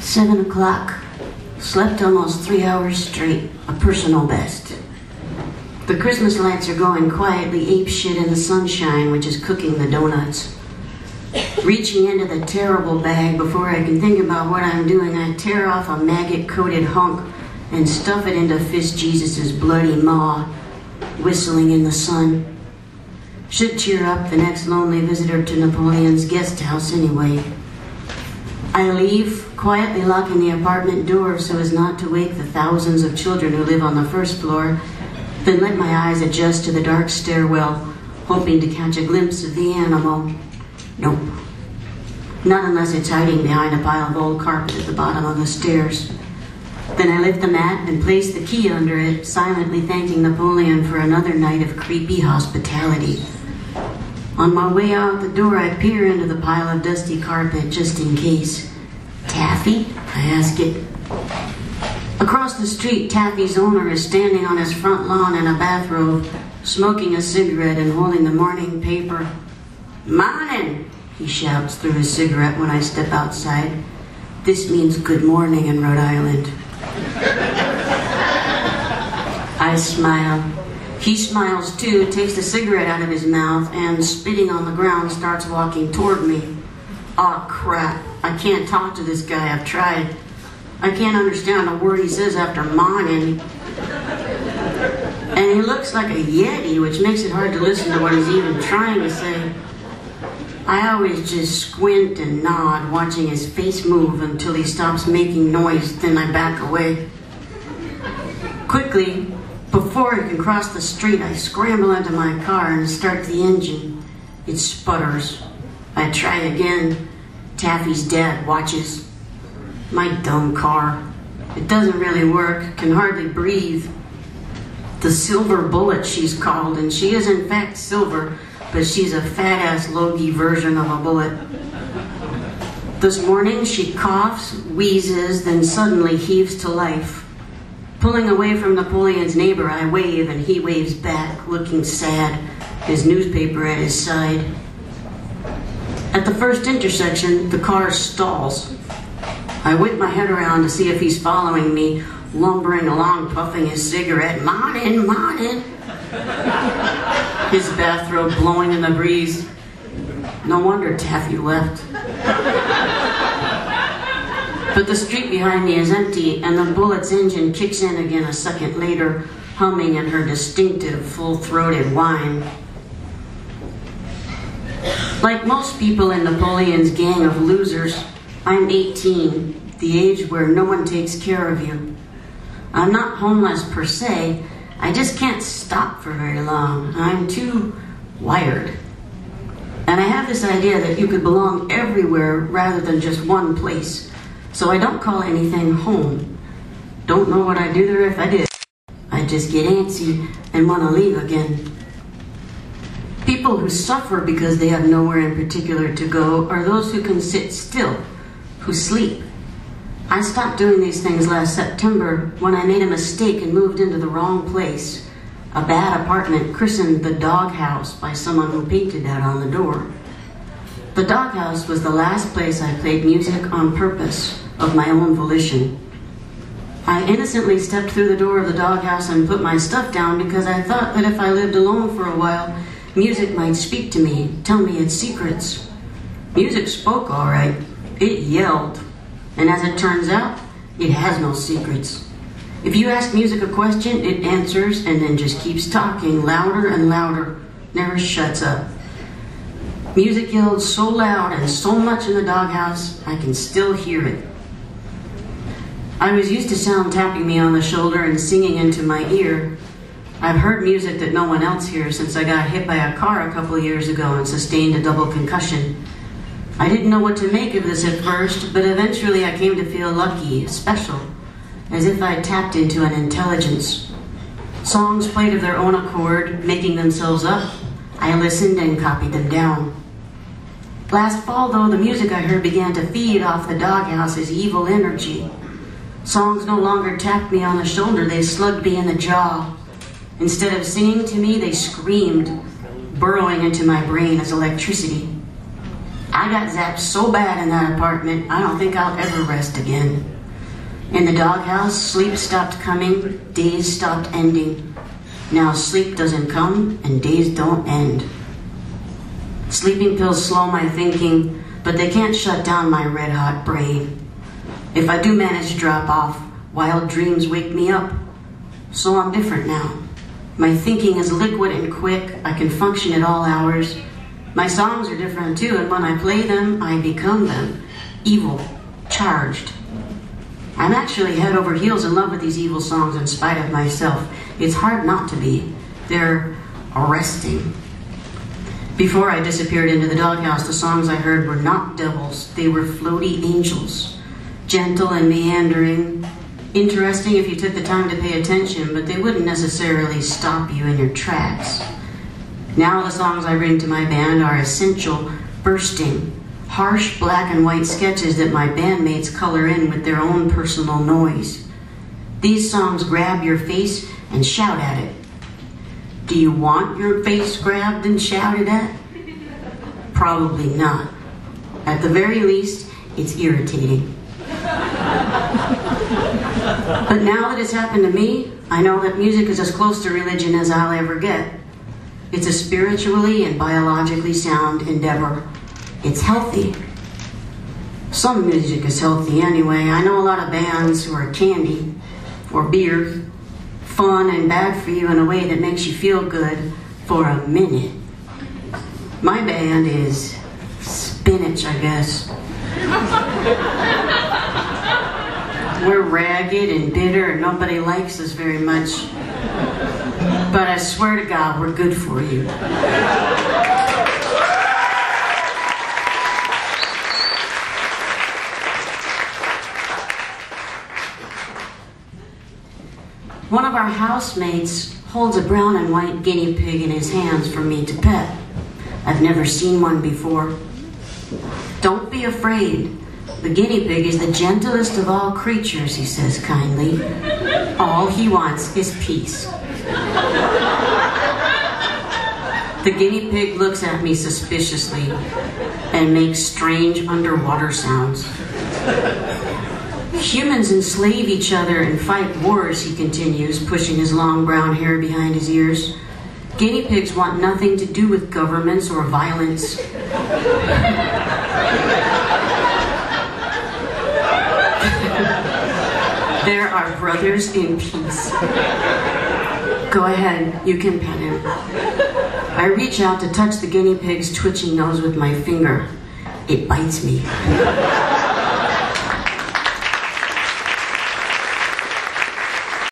7 o'clock. Slept almost 3 hours straight, a personal best. The Christmas lights are going quietly apeshit in the sunshine, which is cooking the donuts. Reaching into the terrible bag before I can think about what I'm doing, I tear off a maggot-coated hunk and stuff it into Fist Jesus' bloody maw, whistling in the sun. Should cheer up the next lonely visitor to Napoleon's guest house anyway. I leave, quietly locking the apartment door so as not to wake the thousands of children who live on the first floor, then let my eyes adjust to the dark stairwell, hoping to catch a glimpse of the animal. Nope. Not unless it's hiding behind a pile of old carpet at the bottom of the stairs. Then I lift the mat and place the key under it, silently thanking Napoleon for another night of creepy hospitality. On my way out the door, I peer into the pile of dusty carpet just in case. Taffy? I ask it. Across the street, Taffy's owner is standing on his front lawn in a bathrobe, smoking a cigarette and holding the morning paper. "Morning," he shouts through his cigarette when I step outside. This means good morning in Rhode Island. I smile. He smiles too, takes the cigarette out of his mouth, and spitting on the ground starts walking toward me. Aw, crap. I can't talk to this guy. I've tried. I can't understand a word he says after morning. And he looks like a yeti, which makes it hard to listen to what he's even trying to say. I always just squint and nod, watching his face move until he stops making noise, then I back away. Quickly, before I can cross the street, I scramble into my car and start the engine. It sputters. I try again. Taffy's dad watches. My dumb car. It doesn't really work, can hardly breathe. The silver bullet, she's called, and she is in fact silver, but she's a fat-ass Logie version of a bullet. This morning she coughs, wheezes, then suddenly heaves to life. Pulling away from Napoleon's neighbor, I wave and he waves back, looking sad, his newspaper at his side. At the first intersection, the car stalls. I whip my head around to see if he's following me, lumbering along, puffing his cigarette. "Morning, morning." His bathrobe blowing in the breeze. No wonder Taffy left. But the street behind me is empty, and the bullet's engine kicks in again a second later, humming in her distinctive, full-throated whine. Like most people in Napoleon's gang of losers, I'm 18, the age where no one takes care of you. I'm not homeless per se, I just can't stop for very long. I'm too wired. And I have this idea that you could belong everywhere rather than just one place. So I don't call anything home. Don't know what I'd do there if I did. I just get antsy and want to leave again. People who suffer because they have nowhere in particular to go are those who can sit still, who sleep. I stopped doing these things last September when I made a mistake and moved into the wrong place. A bad apartment christened the doghouse by someone who painted that on the door. The doghouse was the last place I played music on purpose, of my own volition. I innocently stepped through the door of the doghouse and put my stuff down because I thought that if I lived alone for a while, music might speak to me, tell me its secrets. Music spoke all right. It yelled. And as it turns out, it has no secrets. If you ask music a question, it answers and then just keeps talking louder and louder, never shuts up. Music yelled so loud and so much in the doghouse, I can still hear it. I was used to sound tapping me on the shoulder and singing into my ear. I've heard music that no one else hears since I got hit by a car a couple of years ago and sustained a double concussion. I didn't know what to make of this at first, but eventually I came to feel lucky, special, as if I tapped into an intelligence. Songs played of their own accord, making themselves up. I listened and copied them down. Last fall, though, the music I heard began to feed off the doghouse's evil energy. Songs no longer tapped me on the shoulder, they slugged me in the jaw. Instead of singing to me, they screamed, burrowing into my brain as electricity. I got zapped so bad in that apartment, I don't think I'll ever rest again. In the doghouse, sleep stopped coming, days stopped ending. Now sleep doesn't come and days don't end. Sleeping pills slow my thinking, but they can't shut down my red-hot brain. If I do manage to drop off, wild dreams wake me up. So I'm different now. My thinking is liquid and quick. I can function at all hours. My songs are different too, and when I play them, I become them. Evil, charged. I'm actually head over heels in love with these evil songs in spite of myself. It's hard not to be. They're arresting. Before I disappeared into the doghouse, the songs I heard were not devils. They were floaty angels, gentle and meandering. Interesting if you took the time to pay attention, but they wouldn't necessarily stop you in your tracks. Now the songs I bring to my band are essential, bursting, harsh black and white sketches that my bandmates color in with their own personal noise. These songs grab your face and shout at it. Do you want your face grabbed and shouted at? Probably not. At the very least, it's irritating. But now that it's happened to me, I know that music is as close to religion as I'll ever get. It's a spiritually and biologically sound endeavor. It's healthy. Some music is healthy anyway. I know a lot of bands who are candy or beer, fun and bad for you in a way that makes you feel good for a minute. My band is spinach, I guess. We're ragged and bitter and nobody likes us very much. But I swear to God, we're good for you. One of our housemates holds a brown and white guinea pig in his hands for me to pet. I've never seen one before. Don't be afraid. The guinea pig is the gentlest of all creatures, he says kindly. All he wants is peace. The guinea pig looks at me suspiciously and makes strange underwater sounds. Humans enslave each other and fight wars, he continues, pushing his long brown hair behind his ears. Guinea pigs want nothing to do with governments or violence. There are brothers in peace. Go ahead, you can pet him. I reach out to touch the guinea pig's twitching nose with my finger. It bites me.